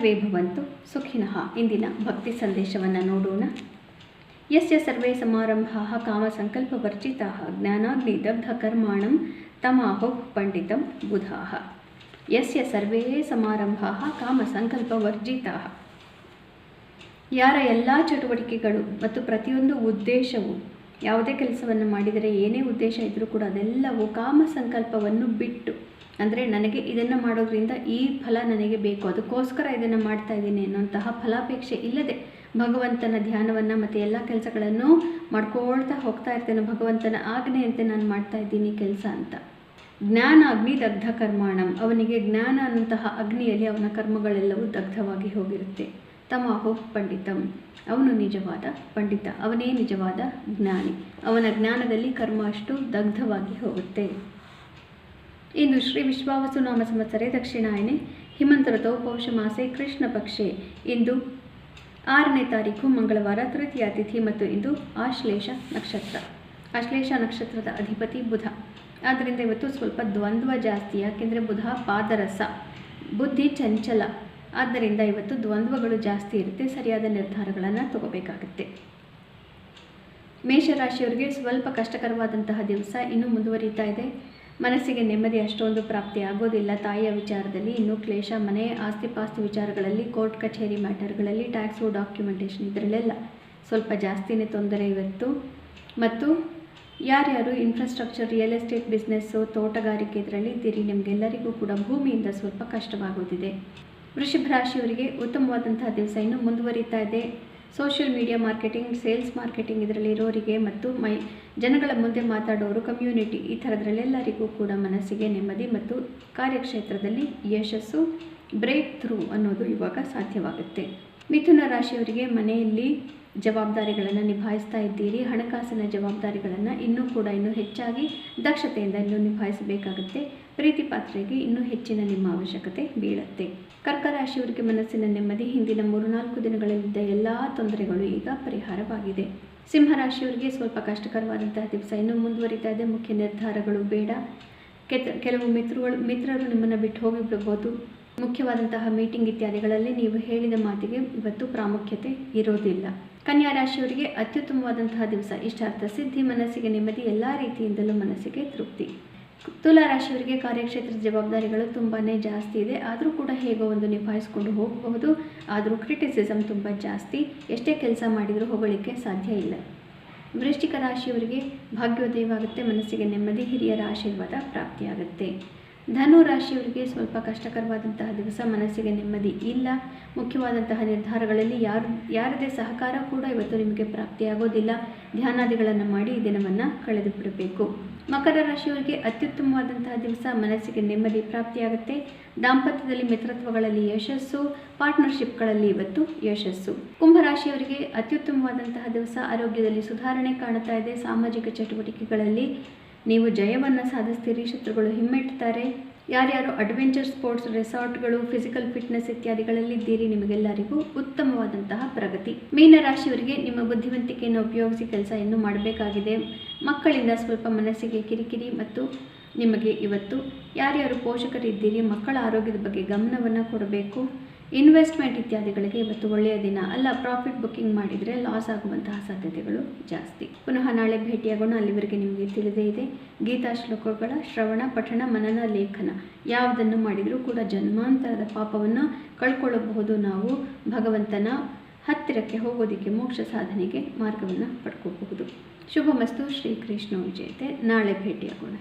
ಸರ್ವೇ ಭವಂತು ಸುಖಿನಃ. ಇಂದಿನ ಭಕ್ತಿ ಸಂದೇಶವನ್ನು ನೋಡೋಣ. ಯಸ್ಯ ಸರ್ವೇ ಸಮಾರಂಭಾಃ ಕಾಮಸಂಕಲ್ಪವರ್ಜಿತಾಃ ಜ್ಞಾನಾಗ್ನಿದಗ್ಧಕರ್ಮಾಣಂ ತಮಾಹುಃ ಪಂಡಿತಂ ಬುಧಾಃ. ಯಸ್ಯ ಸರ್ವೇ ಸಮಾರಂಭಾಃ ಕಾಮಸಂಕಲ್ಪವರ್ಜಿತಾಃ. ಯಾರ ಎಲ್ಲ ಚಟುವಟಿಕೆಗಳು ಮತ್ತು ಪ್ರತಿಯೊಂದು ಉದ್ದೇಶವು, ಯಾವುದೇ ಕೆಲಸವನ್ನು ಮಾಡಿದರೆ ಏನೇ ಉದ್ದೇಶ ಇದ್ದರೂ ಕೂಡ ಅದೆಲ್ಲವೂ ಕಾಮಸಂಕಲ್ಪವನ್ನು ಬಿಟ್ಟು, ಅಂದರೆ ನನಗೆ ಇದನ್ನು ಮಾಡೋದ್ರಿಂದ ಈ ಫಲ ನನಗೆ ಬೇಕು, ಅದಕ್ಕೋಸ್ಕರ ಇದನ್ನು ಮಾಡ್ತಾ ಇದ್ದೀನಿ ಅನ್ನೋಂತಹ ಫಲಾಪೇಕ್ಷೆ ಇಲ್ಲದೆ ಭಗವಂತನ ಧ್ಯಾನವನ್ನು ಮತ್ತು ಎಲ್ಲ ಕೆಲಸಗಳನ್ನು ಮಾಡ್ಕೊಳ್ತಾ ಹೋಗ್ತಾ ಇರ್ತೇನೆ. ಭಗವಂತನ ಆಜ್ಞೆಯಂತೆ ನಾನು ಮಾಡ್ತಾ ಇದ್ದೀನಿ ಕೆಲಸ ಅಂತ. ಜ್ಞಾನ ಅಗ್ನಿ ದಗ್ಧ ಕರ್ಮಾಣಂ, ಅವನಿಗೆ ಜ್ಞಾನ ಅನ್ನಂತಹ ಅಗ್ನಿಯಲ್ಲಿ ಅವನ ಕರ್ಮಗಳೆಲ್ಲವೂ ದಗ್ಧವಾಗಿ ಹೋಗಿರುತ್ತೆ. ತಮಾಹು ಪಂಡಿತಂ, ಅವನು ನಿಜವಾದ ಪಂಡಿತ, ಅವನೇ ನಿಜವಾದ ಜ್ಞಾನಿ. ಅವನ ಜ್ಞಾನದಲ್ಲಿ ಕರ್ಮ ಅಷ್ಟು ದಗ್ಧವಾಗಿ ಹೋಗುತ್ತೆ. ಇಂದು ಶ್ರೀ ವಿಶ್ವಾವಸು ನಾಮ ಸಂವತ್ಸರೆ ದಕ್ಷಿಣಾಯನೆ ಹಿಮಂತ ಋತೌ ಪೌಷ ಮಾಸೆ ಕೃಷ್ಣ ಪಕ್ಷೆ. ಇಂದು 6ನೇ ತಾರೀಕು ಮಂಗಳವಾರ, ತೃತೀಯ ತಿಥಿ ಮತ್ತು ಇಂದು ಆಶ್ಲೇಷ ನಕ್ಷತ್ರ. ಆಶ್ಲೇಷ ನಕ್ಷತ್ರದ ಅಧಿಪತಿ ಬುಧ. ಆದ್ದರಿಂದ ಇವತ್ತು ಸ್ವಲ್ಪ ದ್ವಂದ್ವ ಜಾಸ್ತಿ. ಯಾಕೆಂದರೆ ಬುಧ ಪಾದರಸ, ಬುದ್ಧಿ ಚಂಚಲ. ಆದ್ದರಿಂದ ಇವತ್ತು ದ್ವಂದ್ವಗಳು ಜಾಸ್ತಿ ಇರುತ್ತೆ. ಸರಿಯಾದ ನಿರ್ಧಾರಗಳನ್ನು ತಗೋಬೇಕಾಗುತ್ತೆ. ಮೇಷರಾಶಿಯವರಿಗೆ ಸ್ವಲ್ಪ ಕಷ್ಟಕರವಾದಂತಹ ದಿವಸ ಇನ್ನೂ ಮುಂದುವರಿತಾ ಇದೆ. ಮನಸ್ಸಿಗೆ ನೆಮ್ಮದಿ ಅಷ್ಟೊಂದು ಪ್ರಾಪ್ತಿ ಆಗೋದಿಲ್ಲ. ತಾಯಿಯ ವಿಚಾರದಲ್ಲಿ ಇನ್ನೂ ಕ್ಲೇಶ, ಮನೆ ಆಸ್ತಿ ಪಾಸ್ತಿ ವಿಚಾರಗಳಲ್ಲಿ, ಕೋರ್ಟ್ ಕಚೇರಿ ಮ್ಯಾಟರ್ಗಳಲ್ಲಿ, ಟ್ಯಾಕ್ಸು ಡಾಕ್ಯುಮೆಂಟೇಷನ್ ಇದರಲ್ಲೆಲ್ಲ ಸ್ವಲ್ಪ ಜಾಸ್ತಿನೇ ತೊಂದರೆ ಇವತ್ತು. ಮತ್ತು ಯಾರ್ಯಾರು ಇನ್ಫ್ರಾಸ್ಟ್ರಕ್ಚರ್, ರಿಯಲ್ ಎಸ್ಟೇಟ್ ಬಿಸ್ನೆಸ್ಸು, ತೋಟಗಾರಿಕೆ ಇದರಲ್ಲಿ ಇದ್ದೀರಿ, ನಿಮಗೆಲ್ಲರಿಗೂ ಕೂಡ ಭೂಮಿಯಿಂದ ಸ್ವಲ್ಪ ಕಷ್ಟವಾಗೋದಿದೆ. ವೃಷಭ ರಾಶಿಯವರಿಗೆ ಉತ್ತಮವಾದಂತಹ ದಿವಸ ಇನ್ನೂ ಮುಂದುವರಿತಾ ಇದೆ. Social media marketing, sales marketing ಇದರಲ್ಲಿ ಇರೋರಿಗೆ ಮತ್ತು ಜನಗಳ ಮುಂದೆ ಮಾತಾಡೋರು, ಕಮ್ಯುನಿಟಿ ಈ ಥರದ್ರಲ್ಲೆಲ್ಲರಿಗೂ ಕೂಡ ಮನಸ್ಸಿಗೆ ನೆಮ್ಮದಿ ಮತ್ತು ಕಾರ್ಯಕ್ಷೇತ್ರದಲ್ಲಿ ಯಶಸ್ಸು, ಬ್ರೇಕ್ ಥ್ರೂ ಅನ್ನೋದು ಇವಾಗ ಸಾಧ್ಯವಾಗುತ್ತೆ. ಮಿಥುನ ರಾಶಿಯವರಿಗೆ ಮನೆಯಲ್ಲಿ ಜವಾಬ್ದಾರಿಗಳನ್ನು ನಿಭಾಯಿಸ್ತಾ ಇದ್ದೀರಿ. ಹಣಕಾಸಿನ ಜವಾಬ್ದಾರಿಗಳನ್ನು ಇನ್ನೂ ಹೆಚ್ಚಾಗಿ ದಕ್ಷತೆಯಿಂದ ಇನ್ನೂ ನಿಭಾಯಿಸಬೇಕಾಗುತ್ತೆ. ಪ್ರೀತಿ ಪಾತ್ರೆಗೆ ಇನ್ನೂ ಹೆಚ್ಚಿನ ನಿಮ್ಮ ಅವಶ್ಯಕತೆ ಬೀಳುತ್ತೆ. ಕರ್ಕ ರಾಶಿಯವರಿಗೆ ಮನಸ್ಸಿನ ನೆಮ್ಮದಿ, ಹಿಂದಿನ 3-4 ದಿನಗಳಲ್ಲಿದ್ದ ಎಲ್ಲ ತೊಂದರೆಗಳು ಈಗ ಪರಿಹಾರವಾಗಿದೆ. ಸಿಂಹರಾಶಿಯವರಿಗೆ ಸ್ವಲ್ಪ ಕಷ್ಟಕರವಾದಂತಹ ದಿವಸ ಇನ್ನೂ ಮುಂದುವರಿತಾ ಇದೆ. ಮುಖ್ಯ ನಿರ್ಧಾರಗಳು ಬೇಡ. ಕೆಲವು ಮಿತ್ರರು ನಿಮ್ಮನ್ನು ಬಿಟ್ಟು ಹೋಗಿಬಿಡಬಹುದು. ಮುಖ್ಯವಾದಂತಹ ಮೀಟಿಂಗ್ ಇತ್ಯಾದಿಗಳಲ್ಲಿ ನೀವು ಹೇಳಿದ ಮಾತಿಗೆ ಇವತ್ತು ಪ್ರಾಮುಖ್ಯತೆ ಇರೋದಿಲ್ಲ. ಕನ್ಯಾ ರಾಶಿಯವರಿಗೆ ಅತ್ಯುತ್ತಮವಾದಂತಹ ದಿವಸ, ಇಷ್ಟಾರ್ಥ ಸಿದ್ಧಿ, ಮನಸ್ಸಿಗೆ ನೆಮ್ಮದಿ, ಎಲ್ಲ ರೀತಿಯಿಂದಲೂ ಮನಸ್ಸಿಗೆ ತೃಪ್ತಿ. ತುಲಾ ರಾಶಿಯವರಿಗೆ ಕಾರ್ಯಕ್ಷೇತ್ರದ ಜವಾಬ್ದಾರಿಗಳು ತುಂಬಾ ಜಾಸ್ತಿ ಇದೆ. ಆದರೂ ಕೂಡ ಹೇಗೋ ಒಂದು ನಿಭಾಯಿಸ್ಕೊಂಡು ಹೋಗಬಹುದು. ಆದರೂ ಕ್ರಿಟಿಸಿಸಮ್ ತುಂಬ ಜಾಸ್ತಿ. ಎಷ್ಟೇ ಕೆಲಸ ಮಾಡಿದರೂ ಹೋಗಲಿಕ್ಕೆ ಸಾಧ್ಯ ಇಲ್ಲ. ವೃಶ್ಚಿಕ ರಾಶಿಯವರಿಗೆ ಭಾಗ್ಯೋದಯವಾಗುತ್ತೆ. ಮನಸ್ಸಿಗೆ ನೆಮ್ಮದಿ, ಹಿರಿಯರ ಆಶೀರ್ವಾದ ಪ್ರಾಪ್ತಿಯಾಗುತ್ತೆ. ಧನು ರಾಶಿಯವರಿಗೆ ಸ್ವಲ್ಪ ಕಷ್ಟಕರವಾದಂತಹ ದಿವಸ, ಮನಸ್ಸಿಗೆ ನೆಮ್ಮದಿ ಇಲ್ಲ. ಮುಖ್ಯವಾದಂತಹ ನಿರ್ಧಾರಗಳಲ್ಲಿ ಯಾರದೇ ಸಹಕಾರ ಕೂಡ ಇವತ್ತು ನಿಮಗೆ ಪ್ರಾಪ್ತಿಯಾಗೋದಿಲ್ಲ. ಧ್ಯಾನಾದಿಗಳನ್ನು ಮಾಡಿ ಈ ದಿನವನ್ನು ಕಳೆದು ಬಿಡಬೇಕು. ಮಕರ ರಾಶಿಯವರಿಗೆ ಅತ್ಯುತ್ತಮವಾದಂತಹ ದಿವಸ, ಮನಸ್ಸಿಗೆ ನೆಮ್ಮದಿ ಪ್ರಾಪ್ತಿಯಾಗುತ್ತೆ. ದಾಂಪತ್ಯದಲ್ಲಿ, ಮಿತ್ರತ್ವಗಳಲ್ಲಿ ಯಶಸ್ಸು, ಪಾರ್ಟ್ನರ್ಶಿಪ್ಗಳಲ್ಲಿ ಇವತ್ತು ಯಶಸ್ಸು. ಕುಂಭರಾಶಿಯವರಿಗೆ ಅತ್ಯುತ್ತಮವಾದಂತಹ ದಿವಸ, ಆರೋಗ್ಯದಲ್ಲಿ ಸುಧಾರಣೆ ಕಾಣ್ತಾ ಇದೆ. ಸಾಮಾಜಿಕ ಚಟುವಟಿಕೆಗಳಲ್ಲಿ ನೀವು ಜಯವನ್ನು ಸಾಧಿಸ್ತೀರಿ. ಶತ್ರುಗಳು ಹಿಮ್ಮೆಟ್ತಾರೆ. ಯಾರ್ಯಾರು ಅಡ್ವೆಂಚರ್ ಸ್ಪೋರ್ಟ್ಸ್, ರೆಸಾರ್ಟ್ಗಳು, ಫಿಸಿಕಲ್ ಫಿಟ್ನೆಸ್ ಇತ್ಯಾದಿಗಳಲ್ಲಿ ಇದ್ದೀರಿ, ನಿಮಗೆಲ್ಲರಿಗೂ ಉತ್ತಮವಾದಂತಹ ಪ್ರಗತಿ. ಮೀನರಾಶಿಯವರಿಗೆ ನಿಮ್ಮ ಬುದ್ಧಿವಂತಿಕೆಯನ್ನು ಉಪಯೋಗಿಸಿ ಕೆಲಸ ಇನ್ನೂ ಮಾಡಬೇಕಾಗಿದೆ. ಮಕ್ಕಳಿಂದ ಸ್ವಲ್ಪ ಮನಸ್ಸಿಗೆ ಕಿರಿಕಿರಿ ಮತ್ತು ನಿಮಗೆ ಇವತ್ತು ಯಾರ್ಯಾರು ಪೋಷಕರಿದ್ದೀರಿ, ಮಕ್ಕಳ ಆರೋಗ್ಯದ ಬಗ್ಗೆ ಗಮನವನ್ನು ಕೊಡಬೇಕು. ಇನ್ವೆಸ್ಟ್ಮೆಂಟ್ ಇತ್ಯಾದಿಗಳಿಗೆ ಇವತ್ತು ಒಳ್ಳೆಯ ದಿನ ಅಲ್ಲ. ಪ್ರಾಫಿಟ್ ಬುಕ್ಕಿಂಗ್ ಮಾಡಿದರೆ ಲಾಸ್ ಆಗುವಂತಹ ಸಾಧ್ಯತೆಗಳು ಜಾಸ್ತಿ. ಪುನಃ ನಾಳೆ ಭೇಟಿಯಾಗೋಣ. ಅಲ್ಲಿವರೆಗೆ ನಿಮಗೆ ತಿಳಿದೇ ಇದೆ. ಗೀತಾ ಶ್ಲೋಕಗಳ ಶ್ರವಣ, ಪಠಣ, ಮನನ, ಲೇಖನ ಯಾವುದನ್ನು ಮಾಡಿದರೂ ಕೂಡ ಜನ್ಮಾಂತರದ ಪಾಪವನ್ನು ಕಳ್ಕೊಳ್ಳಬಹುದು. ನಾವು ಭಗವಂತನ ಹತ್ತಿರಕ್ಕೆ ಹೋಗೋದಕ್ಕೆ, ಮೋಕ್ಷ ಸಾಧನೆಗೆ ಮಾರ್ಗವನ್ನು ಪಡ್ಕೋಬಹುದು. ಶುಭಮಸ್ತು. ಶ್ರೀಕೃಷ್ಣ ವಿಜಯತೆ. ನಾಳೆ ಭೇಟಿಯಾಗೋಣ.